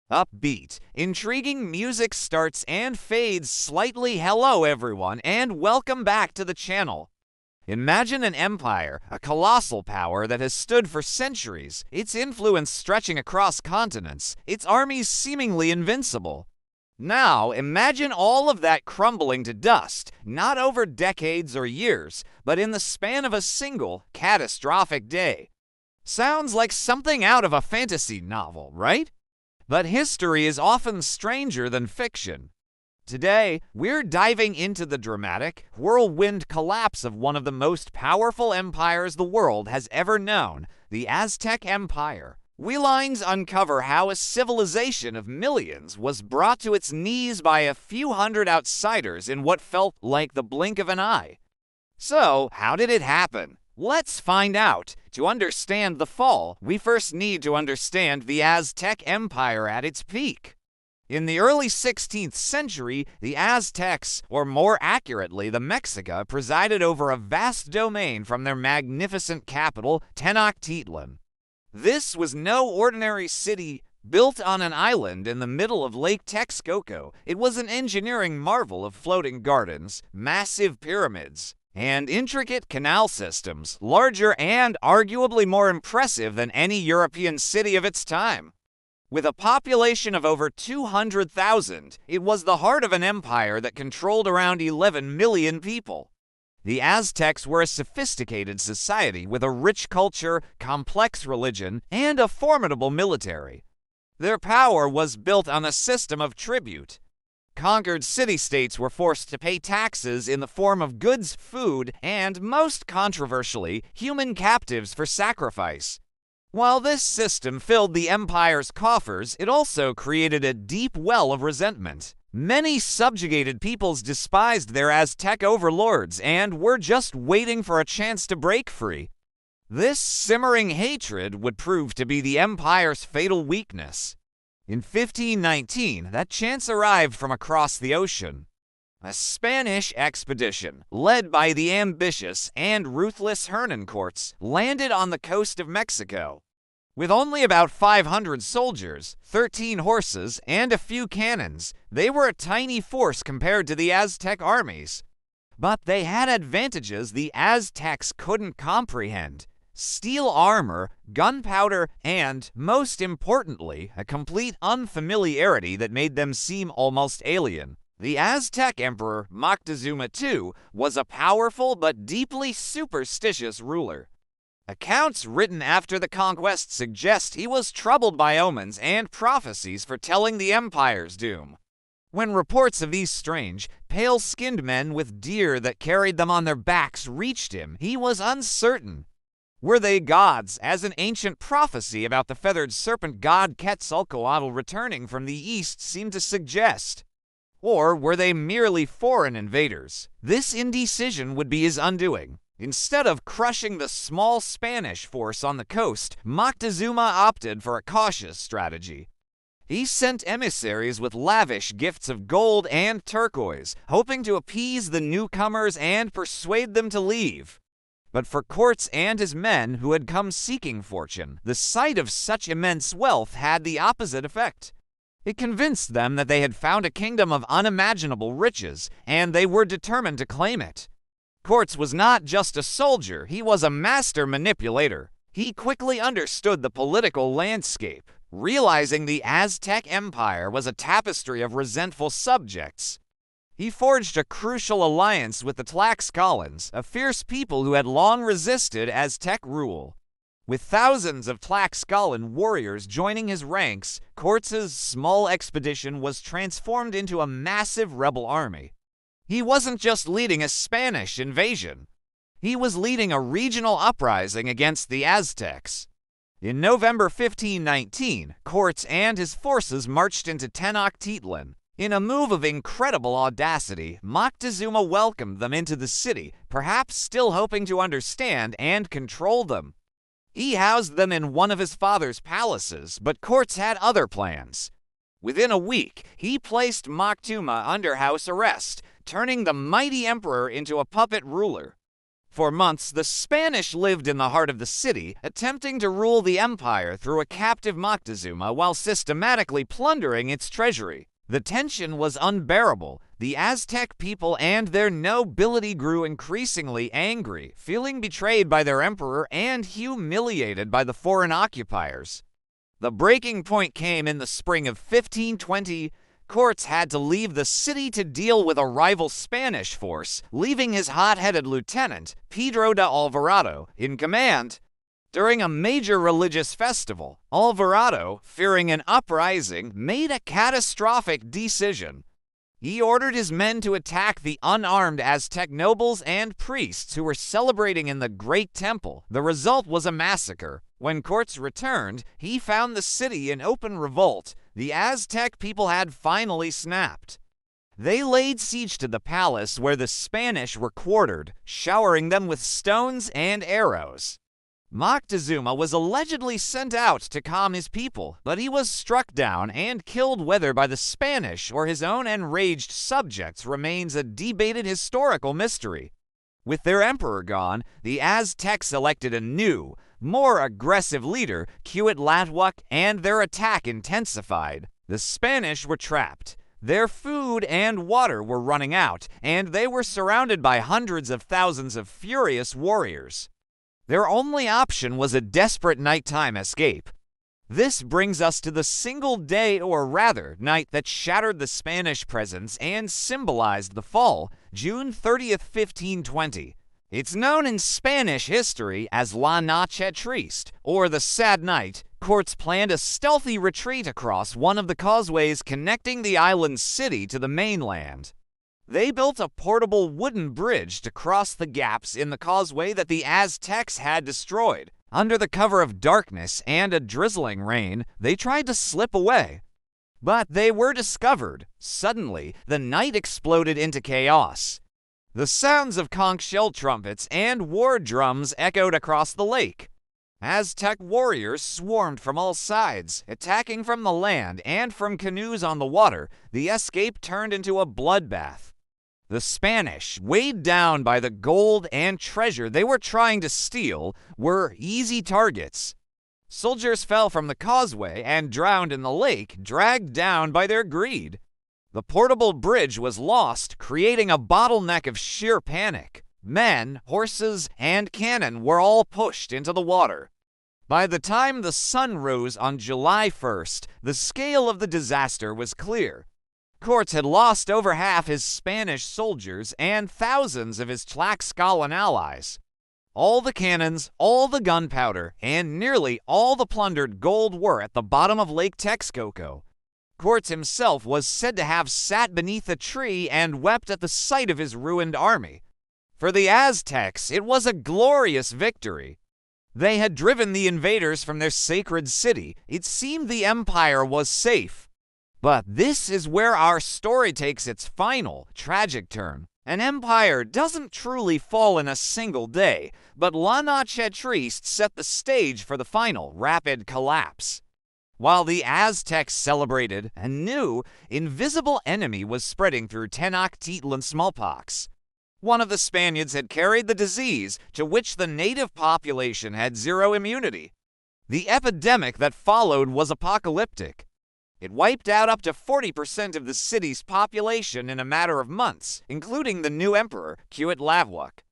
Upbeat, intriguing music starts and fades slightly. Hello everyone, and welcome back to the channel. Imagine an empire, a colossal power that has stood for centuries, its influence stretching across continents, its armies seemingly invincible. Now, imagine all of that crumbling to dust, not over decades or years, but in the span of a single, catastrophic day. Sounds like something out of a fantasy novel, right? But history is often stranger than fiction. Today, we're diving into the dramatic, whirlwind collapse of one of the most powerful empires the world has ever known, the Aztec Empire. We uncover how a civilization of millions was brought to its knees by a few hundred outsiders in what felt like the blink of an eye. So, how did it happen? Let's find out. To understand the fall, we first need to understand the Aztec Empire at its peak. In the early 16th century, the Aztecs, or more accurately, the Mexica, presided over a vast domain from their magnificent capital, Tenochtitlan. This was no ordinary city built on an island in the middle of Lake Texcoco. It was an engineering marvel of floating gardens, massive pyramids, and intricate canal systems, larger and arguably more impressive than any European city of its time. With a population of over 200,000, it was the heart of an empire that controlled around 11 million people. The Aztecs were a sophisticated society with a rich culture, complex religion, and a formidable military. Their power was built on a system of tribute. Conquered city-states were forced to pay taxes in the form of goods, food, and, most controversially, human captives for sacrifice. While this system filled the empire's coffers, it also created a deep well of resentment. Many subjugated peoples despised their Aztec overlords and were just waiting for a chance to break free. This simmering hatred would prove to be the empire's fatal weakness. In 1519, that chance arrived from across the ocean. A Spanish expedition, led by the ambitious and ruthless Hernán landed on the coast of Mexico. With only about 500 soldiers, 13 horses, and a few cannons, they were a tiny force compared to the Aztec armies. But they had advantages the Aztecs couldn't comprehend: steel armor, gunpowder, and, most importantly, a complete unfamiliarity that made them seem almost alien. The Aztec Emperor Moctezuma II was a powerful but deeply superstitious ruler. Accounts written after the conquest suggest he was troubled by omens and prophecies foretelling the empire's doom. When reports of these strange, pale-skinned men with deer that carried them on their backs reached him, he was uncertain. Were they gods, as an ancient prophecy about the feathered serpent god Quetzalcoatl returning from the east seemed to suggest? Or were they merely foreign invaders? This indecision would be his undoing. Instead of crushing the small Spanish force on the coast, Moctezuma opted for a cautious strategy. He sent emissaries with lavish gifts of gold and turquoise, hoping to appease the newcomers and persuade them to leave. But for Cortes and his men who had come seeking fortune, the sight of such immense wealth had the opposite effect. It convinced them that they had found a kingdom of unimaginable riches, and they were determined to claim it. Cortes was not just a soldier, he was a master manipulator. He quickly understood the political landscape, realizing the Aztec Empire was a tapestry of resentful subjects. He forged a crucial alliance with the Tlaxcalans, a fierce people who had long resisted Aztec rule. With thousands of Tlaxcalan warriors joining his ranks, Cortes' small expedition was transformed into a massive rebel army. He wasn't just leading a Spanish invasion. He was leading a regional uprising against the Aztecs. In November 1519, Cortes and his forces marched into Tenochtitlan. In a move of incredible audacity, Moctezuma welcomed them into the city, perhaps still hoping to understand and control them. He housed them in one of his father's palaces, but Cortes had other plans. Within a week, he placed Moctezuma under house arrest, turning the mighty emperor into a puppet ruler. For months, the Spanish lived in the heart of the city, attempting to rule the empire through a captive Moctezuma while systematically plundering its treasury. The tension was unbearable. The Aztec people and their nobility grew increasingly angry, feeling betrayed by their emperor and humiliated by the foreign occupiers. The breaking point came in the spring of 1520. Cortes had to leave the city to deal with a rival Spanish force, leaving his hot-headed lieutenant, Pedro de Alvarado, in command. During a major religious festival, Alvarado, fearing an uprising, made a catastrophic decision. He ordered his men to attack the unarmed Aztec nobles and priests who were celebrating in the Great Temple. The result was a massacre. When Cortes returned, he found the city in open revolt. The Aztec people had finally snapped. They laid siege to the palace where the Spanish were quartered, showering them with stones and arrows. Moctezuma was allegedly sent out to calm his people, but he was struck down and killed. Whether by the Spanish or his own enraged subjects remains a debated historical mystery. With their emperor gone, the Aztecs elected a new, more aggressive leader, Cuitlathuac, and their attack intensified. The Spanish were trapped. Their food and water were running out, and they were surrounded by hundreds of thousands of furious warriors. Their only option was a desperate nighttime escape. This brings us to the single day, or rather, night that shattered the Spanish presence and symbolized the fall, June 30th, 1520. It's known in Spanish history as La Noche Triste, or the Sad Night. Cortes planned a stealthy retreat across one of the causeways connecting the island city to the mainland. They built a portable wooden bridge to cross the gaps in the causeway that the Aztecs had destroyed. Under the cover of darkness and a drizzling rain, they tried to slip away. But they were discovered. Suddenly, the night exploded into chaos. The sounds of conch shell trumpets and war drums echoed across the lake. Aztec warriors swarmed from all sides, attacking from the land and from canoes on the water. The escape turned into a bloodbath. The Spanish, weighed down by the gold and treasure they were trying to steal, were easy targets. Soldiers fell from the causeway and drowned in the lake, dragged down by their greed. The portable bridge was lost, creating a bottleneck of sheer panic. Men, horses, and cannon were all pushed into the water. By the time the sun rose on July 1st, the scale of the disaster was clear. Cortes had lost over half his Spanish soldiers and thousands of his Tlaxcalan allies. All the cannons, all the gunpowder, and nearly all the plundered gold were at the bottom of Lake Texcoco. Cortes himself was said to have sat beneath a tree and wept at the sight of his ruined army. For the Aztecs, it was a glorious victory. They had driven the invaders from their sacred city. It seemed the empire was safe. But this is where our story takes its final, tragic turn. An empire doesn't truly fall in a single day, but La Noche Triste set the stage for the final, rapid collapse. While the Aztecs celebrated, a new, invisible enemy was spreading through Tenochtitlan smallpox. One of the Spaniards had carried the disease, to which the native population had zero immunity. The epidemic that followed was apocalyptic. It wiped out up to 40% of the city's population in a matter of months, including the new emperor, Cuitlathuac.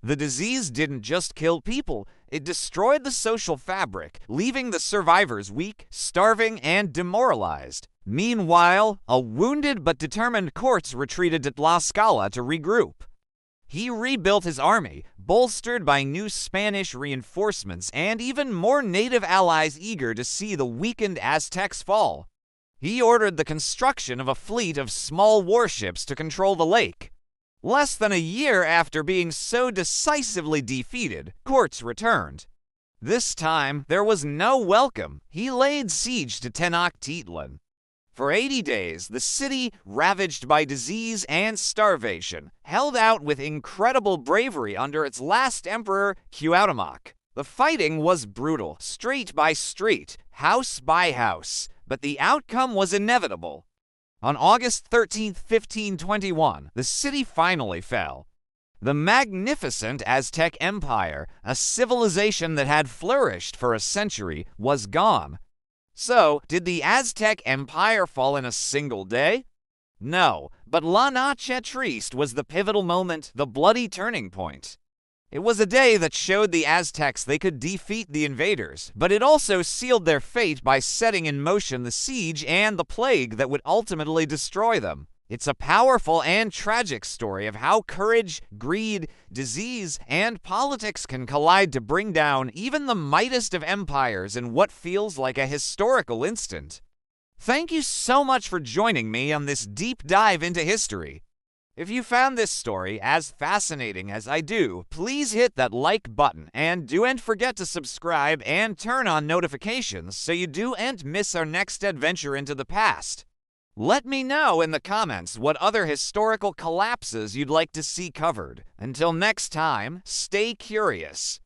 The disease didn't just kill people, it destroyed the social fabric, leaving the survivors weak, starving, and demoralized. Meanwhile, a wounded but determined Cortes retreated to Tlaxcala to regroup. He rebuilt his army, bolstered by new Spanish reinforcements and even more native allies eager to see the weakened Aztecs fall. He ordered the construction of a fleet of small warships to control the lake. Less than a year after being so decisively defeated, Cortes returned. This time, there was no welcome. He laid siege to Tenochtitlan. For 80 days, the city, ravaged by disease and starvation, held out with incredible bravery under its last emperor, Cuauhtémoc. The fighting was brutal, street by street, house by house, but the outcome was inevitable. On August 13, 1521, the city finally fell. The magnificent Aztec Empire, a civilization that had flourished for a century, was gone. So, did the Aztec Empire fall in a single day? No, but La Noche Triste was the pivotal moment, the bloody turning point. It was a day that showed the Aztecs they could defeat the invaders, but it also sealed their fate by setting in motion the siege and the plague that would ultimately destroy them. It's a powerful and tragic story of how courage, greed, disease, and politics can collide to bring down even the mightiest of empires in what feels like a historical instant. Thank you so much for joining me on this deep dive into history. If you found this story as fascinating as I do, please hit that like button and don't forget to subscribe and turn on notifications so you don't miss our next adventure into the past. Let me know in the comments what other historical collapses you'd like to see covered. Until next time, stay curious.